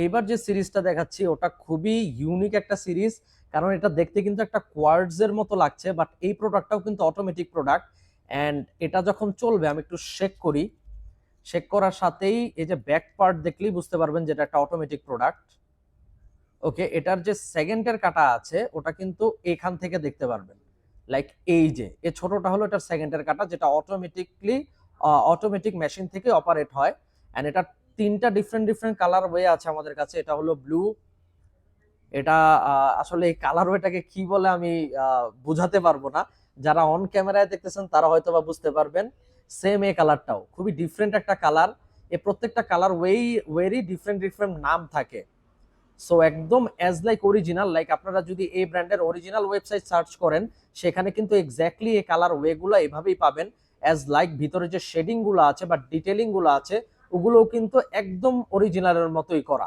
এইবার যে সিরিজটা দেখাচ্ছি ওটা খুবই ইউনিক একটা সিরিজ, কারণ এটা দেখতে কিন্তু একটা কোয়ার্টজ এর মতো লাগছে, বাট এই প্রোডাক্টটাও কিন্তু অটোমেটিক প্রোডাক্ট। এন্ড এটা যখন চলবে আমি একটু শেক করি, শেক করার সাথেই এই যে ব্যাক পার্ট দেখলেই বুঝতে পারবেন যেটা একটা অটোমেটিক প্রোডাক্ট। ওকে, এটার যে সেকেন্ডের কাটা আছে ওটা কিন্তু এখান থেকে দেখতে পারবেন, লাইক এই যে এই ছোটটা হলো এটার সেকেন্ডের কাটা, যেটা অটোমেটিক মেশিন থেকে অপারেট হয়। এন্ড এটা তিনটা ডিফারেন্ট ডিফারেন্ট কালার ওয়ে আছে আমাদের কাছে। এটা হলো ব্লু, এটা আসলে এই কালার ওয়েটাকে কি বলে আমি বুঝাতে পারবো না, যারা অন ক্যামেরায় দেখতেছেন তারা হয়তো বা বুঝতে পারবেন। সেম এই কালারটাও খুবই ডিফারেন্ট একটা কালার। এই প্রত্যেকটা কালার ওয়েরই ডিফারেন্ট ডিফারেন্ট নাম থাকে। সো একদম অ্যাজ লাইক অরিজিনাল, লাইক আপনারা যদি এই ব্র্যান্ডের অরিজিনাল ওয়েবসাইট সার্চ করেন সেখানে কিন্তু এক্স্যাক্টলি এই কালার ওয়েগুলো এভাবেই পাবেন। অ্যাজ লাইক ভিতরে যে শেডিং গুলো আছে বা ডিটেলিং গুলো আছে ওগুলোও কিন্তু একদম অরিজিনালের মতোই করা।